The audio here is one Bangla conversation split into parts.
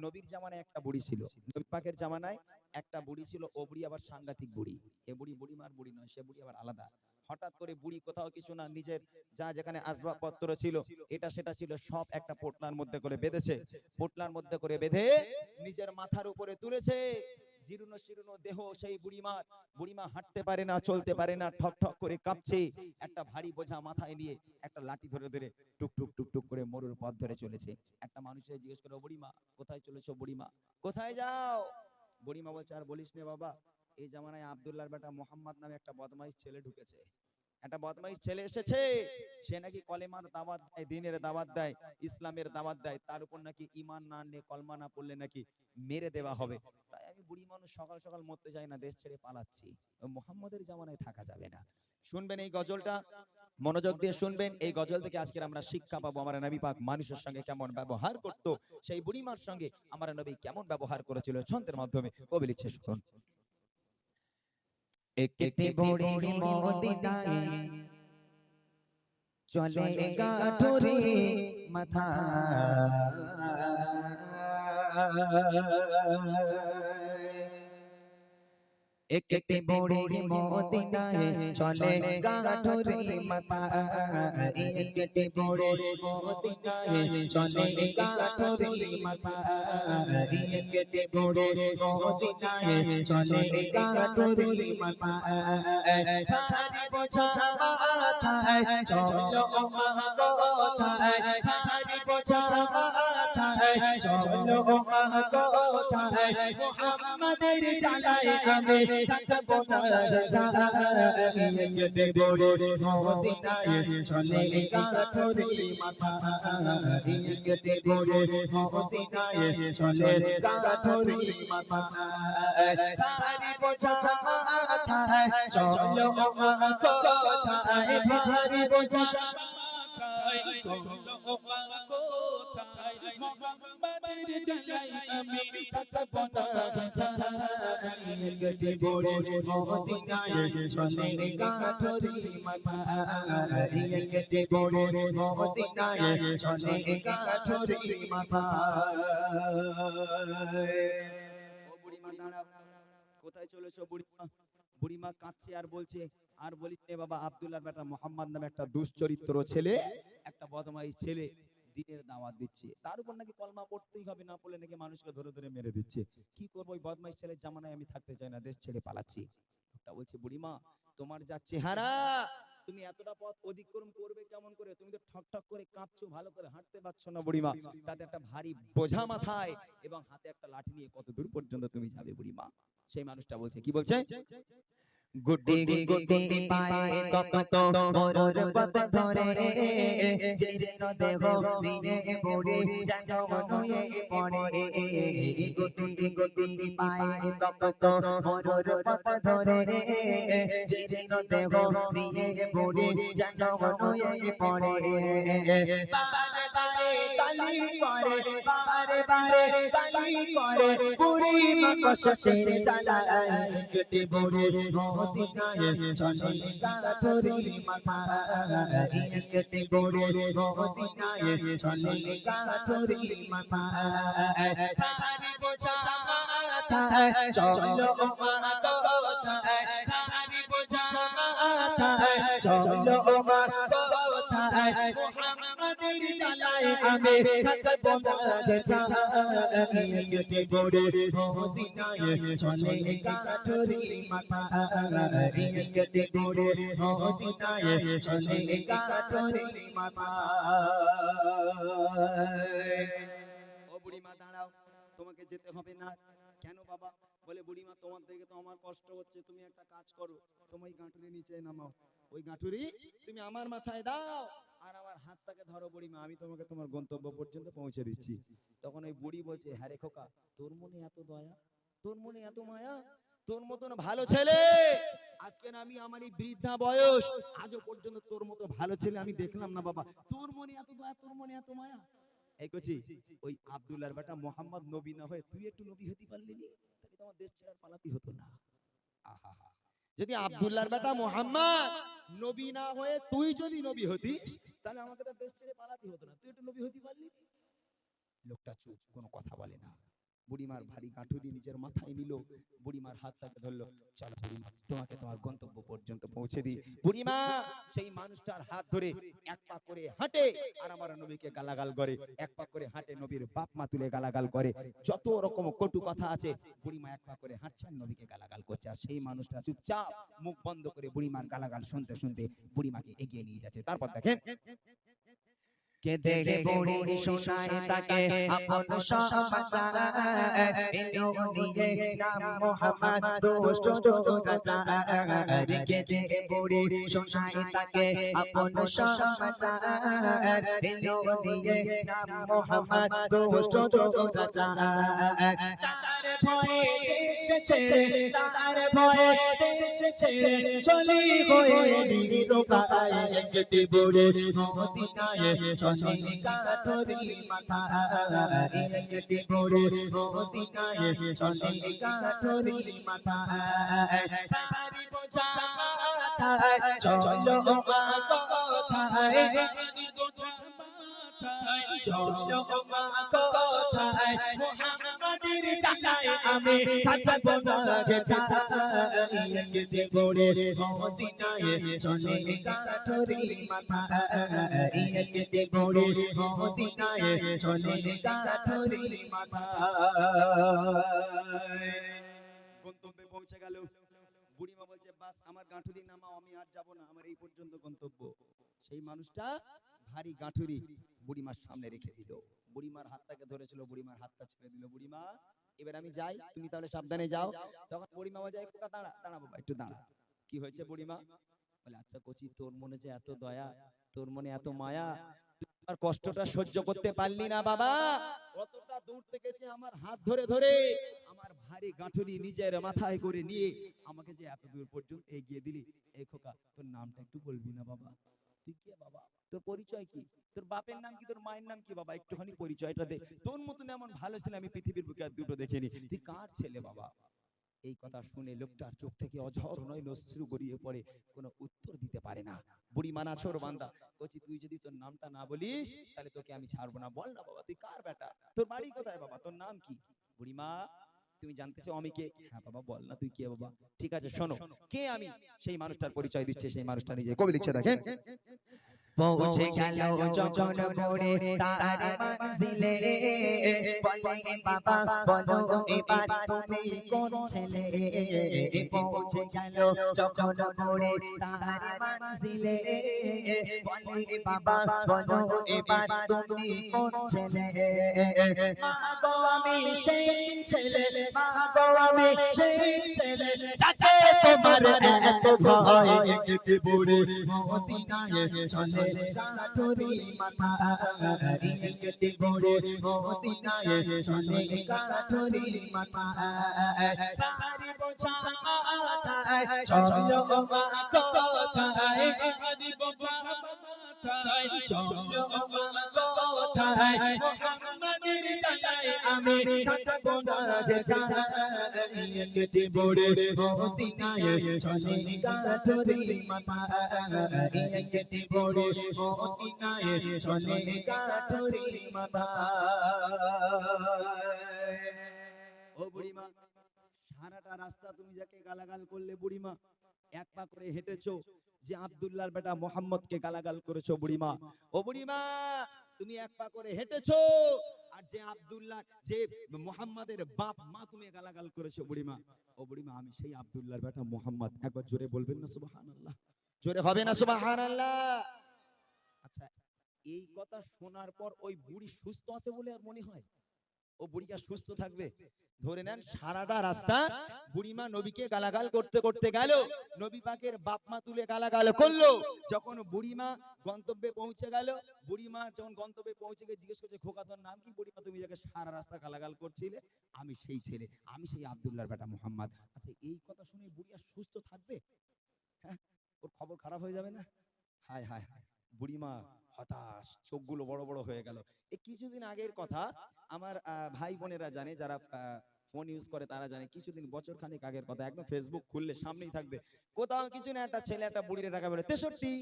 নবীর জামানায় একটা বুড়ি ছিল, নবী পাকের জামানায় একটা বুড়ি ছিল। ও বুড়ি আবার সাংঘাতিক বুড়ি। এ বুড়ি বুড়িমার বুড়ি নয়, সে বুড়ি আবার আলাদা। হঠাৎ করে বুড়ি কোথাও কিছু না, নিজের যা যেখানে আসবাবপত্র ছিল এটা সেটা ছিল সব একটা পোটলার মধ্যে করে বেঁধেছে। পোটলার মধ্যে করে বেঁধে নিজের মাথার উপরে তুলেছে। জীর্ণ শীর্ণ দেহ সেই বুড়িমার। বুড়িমা হাঁটতে পারে না, চলতে পারে না, ঠক ঠক করে কাঁপছে। একটা ভারী বোঝা মাথায় নিয়ে একটা লাঠি ধরে ধরে টুকটুক টুকটুক করে মরুর পথ ধরে চলেছে। একটা মানুষের জিজ্ঞেস করে, বুড়িমা কোথায় চলেছো? বুড়িমা কোথায় যাও? বুড়িমা বলছে, আর বলিস নে বাবা, এই জামানায় আব্দুল্লাহর বেটা মোহাম্মদ নামে একটা বদমাইশ ছেলে ঢুকেছে। একটা বদমাইশ ছেলে এসেছে, সে নাকি কলেমার দাওয়াত দেয়, দ্বীনের দাওয়াত দেয়, ইসলামের দাওয়াত দেয়, তার উপর নাকি ঈমান না আনলে, কলমা না পড়লে নাকি মেরে দেওয়া হবে। তাই আমি বুড়ি মানুষ সকাল সকাল মরতে চাই না, দেশ ছেড়ে পালাচ্ছি। মোহাম্মদের জামানায় থাকা যাবে না। শুনবেন এই গজলটা, মনোযোগ দিয়ে শুনবেন। এই গজল থেকে আজকে আমরা শিক্ষা পাবো, আমার নবী পাক মানুষের সঙ্গে কেমন ব্যবহার করত, সেই বুড়িমার সঙ্গে আমার নবী কেমন ব্যবহার করেছিল। ছন্দের মাধ্যমে কবি লিখছে, শুনুন। একটি বুড়ি মদিনায় চলে গাঠুরি মাথা, একটি বুড়ি মদিনায় চলে গাঠুরি মাথা, একটি বুড়ি মদিনায় চলে গাঠুরি মাথা, একটি বুড়ি মদিনায় চলে গাঠুরি মাথা, ভারী বোঝা মাথায় চলো মা কোথায়, ভারী বোঝা মাথায় চলো মা কোথায়, মুহাম্মাদের জ্বালায় আমি থাকবো না ঢাকায়, একটি বুড়ি মদিনায় চলে গাঠুরি মাথা, একটি বুড়ি মদিনায় চলে গাঠুরি মাথা, ভারী বোঝা মাথায় চলো মা কোথায়, ভারী বোঝা মাথায় চলো মা কোথায়, মুহাম্মাদের জ্বালায় আমি থাকবো না ঢাকায়, একটি বুড়ি মদিনায় চলে গাঠুরি মাথা, একটি বুড়ি মদিনায় চলে গাঠুরি মাথা। ও বুড়িমা দাঁড়াও, কোথায় চলেছো বুড়িমা? বুড়িমা কাঁদছে আর বলছে, আর বলিস নে বাবা, আব্দুল্লাহর বেটা মোহাম্মদ নামে একটা দুশ্চরিত্র ছেলে, একটা বদমাইশ ছেলে দ্বীনের দাওয়াত দিচ্ছে, তার উপর নাকি কলমা পড়তেই হবে, না পড়লে নাকি মানুষকে ধরে ধরে মেরে দিচ্ছে। কি করবো, ওই বদমাইশ ছেলের জামানায় আমি থাকতে চাই না, দেশ ছেড়ে পালাচ্ছি। একটা বলছে, বুড়িমা তোমার যা চেহারা, তুমি এতটা পথ অতিক্রম করবে কেমন করে? তুমি তো ঠক ঠক করে কাঁপছো, ভালো করে হাঁটতে পারছো না বুড়িমা, তাতে একটা ভারী বোঝা মাথায় এবং হাতে একটা লাঠি নিয়ে কত দূর পর্যন্ত তুমি যাবে বুড়িমা? সেই মানুষটা বলছে, কি বলছে? গুড্ডি গুড্ডি পায়ে তপ্ত মরুর পথ ধরে, জীর্ণ দেহ নিয়ে বুড়ি যেন নুয়ে পড়ে, গুড্ডি গুড্ডি পায়ে তপ্ত মরুর পথ ধরে, জীর্ণ দেহ নিয়ে বুড়ি যেন নুয়ে পড়ে, বারে বারে কালি করে, বারে বারে কালি করে, বুড়ি মা কষ্টের জ্বালায়, একটি বুড়ি মদিনায় চলে গাঠুরি মাথা, একটি বুড়ি মদিনায় চলে গাঠুরি মাথা, ভারী বোঝা মাথায় চলো মা কোথায়, ভারী বোঝা মাথায় চলো মা কোথায়, মুহাম্মাদের জ্বালায় আমি থাকবো না ঢাকায়, একটি বুড়ি মদিনায় চলে গাঠুরি মাথা, একটি বুড়ি মদিনায় চলে গাঠুরি মাথা। ও বুড়িমা দাঁড়াও, তোমাকে যেতে হবে না। কেন বাবা? বলে, বুড়িমা তোমার থেকে তো আমার কষ্ট হচ্ছে, তুমি একটা কাজ করো, তুমি ওই গাঁটুরি নিচে নামাও, ওই গাঁটুরি তুমি আমার মাথায় দাও আর আমার হাতটাকে ধরো বুড়িমা, আমি তোমাকে তোমার গন্তব্য পর্যন্ত পৌঁছে দিচ্ছি। তখন ওই বুড়ি বলছে, হ্যাঁ রে খোকা, তোর মনে এত দয়া, তোর মনে এত মায়া, তোর মতন ভালো ছেলে আজকে না আমি আমার এই বৃদ্ধা বয়স আজও পর্যন্ত তোর মতো ভালো ছেলে আমি দেখলাম না বাবা, তোর মনে এত দয়া, তোর মনে এত মায়া। এই কচি, ওই আব্দুল্লাহর বেটা মোহাম্মদ নবী না হয়ে তুই একটু নবী হতে পারলি নি, তাহলে তোমার দেশ ছেড়ে পালাতে হতো না। আহা, যদি আব্দুল্লাহর বেটা মোহাম্মদ নবী না হয়ে তুই যদি নবী হতিস, তাহলে আমাকে তো দেশ ছেড়ে পালাতে হতো না, তুই একটু নবী হতে পারলি। লোকটা চুপ, কোনো কথা বলে না। বুড়িমার ভারী গাঁঠুরি নিজের মাথায় নিল, বুড়িমার হাতটাকে ধরলো, চলো বুড়িমা তোমাকে তোমার গন্তব্য পর্যন্ত পৌঁছে দিই। বুড়িমা সেই মানুষটার হাত ধরে এক পা করে হাঁটে আর আমার নবীকে গালাগাল করে, এক পা করে হাঁটে নবীর বাপ মা তুলে গালাগাল করে, যত রকম কটু কথা আছে বুড়িমা এক পা করে হাঁটছেন নবীকে গালাগাল করছে, আর সেই মানুষটা চুপচাপ মুখ বন্ধ করে বুড়িমার গালাগাল শুনতে শুনতে বুড়িমাকে এগিয়ে নিয়ে যাচ্ছে। তারপর দেখেন কে দেহে বুড়ি শোনায় তাকে আপন সমাচার এলো নিয়ে নাম মোহাম্মদ দুষ্ট দুরাচার কে দেহে বুড়ি শোনায় তাকে আপন সমাচার এলো নিয়ে নাম মোহাম্মদ দুষ্ট দুরাচার তার ভয়ে দেশ ছেড়ে তার ভয়ে দেশ ছেড়ে চলি হয়ে নিরুপায় একটি বুড়ি মদিনায় চলে কাঠরি মাথা একটি বুড়ি মদিনায় চলে কাঠরি মাথা পারি বোঝা মাথায় চলো মা কথায় পারি বোঝা মাথায় চলো মা কথায় মুহাম্মাদের চাচায় আমি থাকবো না গেতায় একটি বুড়ি মদিনায় চলে কাঠরি মাথা একটি বুড়ি মদিনায় চলে কাঠরি মাথা। গন্তব্যে পৌঁছে গেল, বুড়িমা বলছে বাস আমার গাঁঠুরি নামাও, আমি আর যাব না, আমার এই পর্যন্ত গন্তব্য। সেই মানুষটা ভারী গাঁঠুরি বুড়িমার সামনে রেখে দিল, বুড়িমার হাতটাকে ধরেছিল, বুড়িমার হাতটা ছেড়ে দিল, বুড়িমা এবার আমি যাই, তুমি তাহলে সাবধানে যাও। তখন বুড়িমা বলছে খোকা দাঁড়া দাঁড়া বাবা একটু দাঁড়া। কি হয়েছে বুড়িমা বলে, আচ্ছা কচি তোর মনে যে এত দয়া, তোর মনে এত মায়া, আর কষ্টটা সহ্য করতে পারলি না বাবা, কতটা দূর থেকে যে আমার হাত ধরে ধরে আমার ভারী গাঁঠুরি নিজের মাথায় করে নিয়ে আমাকে যে এত দূর পর্যন্ত এগিয়ে দিলি। এই খোকা তোর নামটা একটু বলবি না বাবা, তুই কে বাবা, তোর পরিচয় কি, তোর বাপের নাম কি, তোর মায়ের নাম কি বাবা, একটুখানি পরিচয়টা দে, তোর মতন এমন ভালো ছেলে আমি পৃথিবীর বুকে আর দুটো দেখিনি, তুই কার ছেলে বাবা। এই কথা শুনে লোকটার চোখ থেকে অঝর নয় অশ্রু গড়িয়ে পড়ে, কোনো উত্তর দিতে পারে না। বুড়ি মানা ছোর বান্দা কচি, তুই যদি তোর নামটা না বলিস তাহলে তোকে আমি ছাড়বো না, বল না বাবা তুই কার বেটা, তোর বাড়ি কোথায় বাবা, তোর নাম কি। বুড়িমা তুমি জানতে চাও আমি কে, হ্যাঁ বাবা বল না তুই কে বাবা, ঠিক আছে শোনো কে আমি। সেই মানুষটার পরিচয় দিচ্ছে, সেই মানুষটা নিজে কবি লিখছে দেখেন। পৌঁছে গেল যখন মোড়ে তার মঞ্জিলে বলে বাবা বলো এবার তুমি কোন ছেলে। পৌঁছে গেল যখন মোড়ে তার মঞ্জিলে বলে বাবা বলো এবার তুমি কোন ছেলে। মা গো আমি সেই ছেলে, মা গো আমি সেই ছেলে যাকে তোমার এত ভয় একটি বুড়ি মদিনায় চলে কাঠরি মাথা একটি বুড়ি মদিনায় চলে কাঠরি মাথা পারি বোঝা মাথায় চলো মা কথায় পারি বোঝা মাথায় চলো মা কথায় মুহাম্মাদের জানায় আমি থাকবো না যেথায় একটি বুড়ি মদিনায় চলে কাঠরি মাথা একটি বুড়ি মদিনায় চলে কাঠরি মাথা। ও বুড়িমা সারাটা রাস্তা তুমি যাকে গালাগাল করলে বুড়িমা, এক পা করে হেঁটেছো, যে আব্দুল্লাহর বেটা মোহাম্মদকে গালাগাল করেছো বুড়িমা। ও বুড়িমা তুমি এক পা করে হেঁটেছো, আর যে আব্দুল্লাহ যে মোহাম্মদের বাপ মা তুমি গালাগাল করেছো বুড়িমা। ও বুড়িমা আমি সেই আব্দুল্লাহর বেটা মোহাম্মদ, একবার জোরে বলবেন না সুবহানাল্লাহ, জোরে হবে না সুবহানাল্লাহ। আচ্ছা এই কথা শোনার পর ওই বুড়ি সুস্থ আছে বলে আর মনে হয়, ও বুড়িটা সুস্থ থাকবে? ধরে নেন সারাটা রাস্তা বুড়িমা নবীকে গালাগাল করতে করতে গেল, নবী পাকের বাপ মা তুলে গালাগাল করলো, যখন বুড়িমা গন্তব্যে পৌঁছে গেল, বুড়িমা যখন গন্তব্যে পৌঁছে গিয়ে জিজ্ঞেস করছে খোকা তোর নাম কি, বুড়িমা তুমি যাকে সারা রাস্তা গালাগাল করছিলে আমি সেই ছেলে, আমি সেই আব্দুল্লাহর বেটা মোহাম্মদ। আচ্ছা এই কথা শুনে বুড়ি আর সুস্থ থাকবে? হ্যাঁ ওর খবর খারাপ হয়ে যাবে না? হায় হায় হায়, বুড়িমা হতাশ, চোখগুলো বড় বড় হয়ে গেল। এই কিছুদিন আগের কথা, আমার ভাই বোনেরা জানে, যারা ফোন ইউজ করে তারা জানে, কিছুদিন বছর খানেক আগের কথা, একদম ফেসবুক খুললে সামনেই থাকবে, কোথাও কিছু না একটা ছেলে একটা বুড়ির টাকা বেরো 63,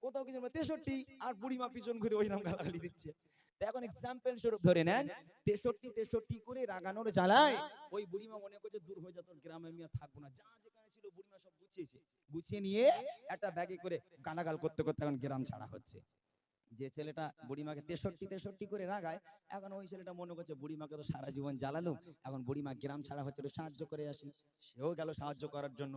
কোথাও কিছু 63, আর বুড়িমা পিছন ঘুরে ওই নাম গালাগালি দিচ্ছে। তো এখন এক্সাম্পল স্বরূপ ধরে নেন, 63 করে রাগানোর জ্বালায় ওই বুড়িমা মনে করছে দূর হয়ে যা, তোর গ্রামে আমি আর থাকবো না, যা যেখানে ছিল বুড়িমা সব গুছিয়েছে, গুছিয়ে নিয়ে একটা ব্যাগে করে গালাগাল করতে করতে এখন গ্রাম ছাড়া হচ্ছে। যে ছেলেটা বুড়িমাকে 63 করে রাগায়, এখন ওই ছেলেটা মনে করছে বুড়িমাকে তো সারা জীবন জ্বালালো, এখন বুড়িমা গ্রাম ছাড়া হচ্ছে, একটু সাহায্য করে আসি। সেও গেল সাহায্য করার জন্য।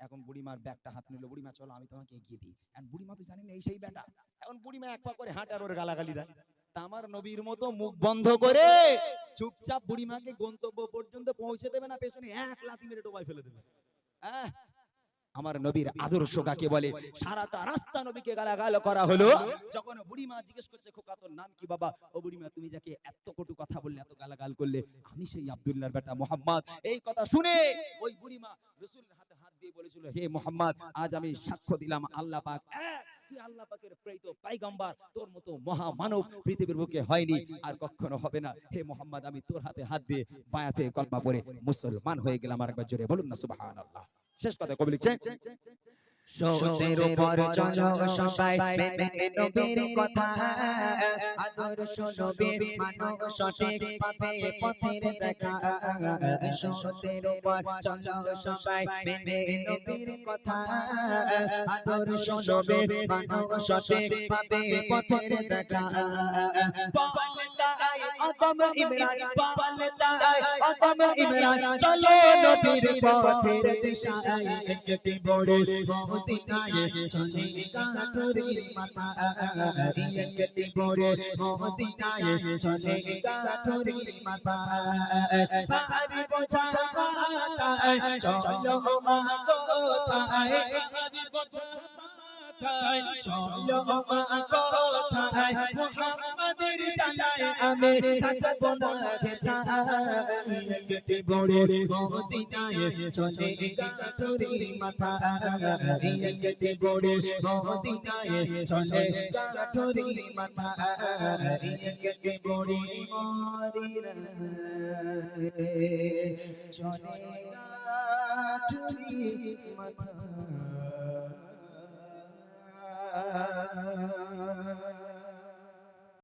এখন বুড়িমার ব্যাগটা হাত নিল, বুড়িমা চলো আমি তোমাকে এগিয়ে দিই। এখন বুড়িমা তো জানেন এই সেই বেটা, এখন বুড়িমা এক পা করে হাঁটে আর ওর গালাগালি দেয়। তা আমার নবীর মতো মুখ বন্ধ করে চুপচাপ বুড়িমাকে গন্তব্য পর্যন্ত পৌঁছে দেবে না, পেছনে এক লাথি মেরে ডোবায় ফেলে দেবে। আহ, আমার নবীর আদর্শ কাকে বলে? সারাটা রাস্তা নবীকে গালাগাল করা হলো, যখন বুড়িমা জিজ্ঞেস করছে খোকা তোর নাম কি বাবা, ও বুড়িমা তুমি যাকে এত কটু কথা বললে, এত গালাগাল করলে, আমি সেই আব্দুল্লাহর বেটা মুহাম্মদ। এই কথা শুনে ওই বুড়িমা রাসূলের হাতে হাত দিয়ে বলেছিল, হে মুহাম্মদ, আজ আমি সাক্ষ্য দিলাম আল্লাহ পাক এক, তুই আল্লাহ পাকের প্রেরিত পয়গম্বর, তোর মতো মহামানব পৃথিবীর বুকে হয়নি আর কখনো হবে না। হে মুহাম্মদ, আমি তোর হাতে হাত দিয়ে বায়াতে কলমা পড়ে মুসলমান হয়ে গেলাম। আরেকবার জোরে বলুন না সুবহানাল্লাহ। শেষ কথা কবি লিখছেন, সত্যের উপর চলো সবাই, মেনে নবীর কথা, আদর্শ নবীর মানো, সঠিক পাবে পথের দেখা। সত্যের উপর চলো সবাই, মেনে নবীর কথা, আদর্শ নবীর মানো, সঠিক পাবে পথের দেখা। পালতায় আদম ইমরান, পালতায় আদম ইমরান, চলো নবীর পথের দিশায়, একটি বড় মদিনায় চলে কাঠুরি মাথা, একটি বড় মদিনায় চলে কাঠুরি মাথা। পাহাড়ি বোঝা মাথায় চলো মা কোথায়, পাহাড়ি বোঝা মাথায় চলো মা কোথায়, মুহাম্মাদের জানায় আমি থাকবো না হেথায়, একটি বড় মদিনায় চলে কাঠুরি মাথা, একটি বড় মদিনায় চলে কাঠুরি মাথা, একটি বড় মদিনায় চলে কাঠুরি মাথা।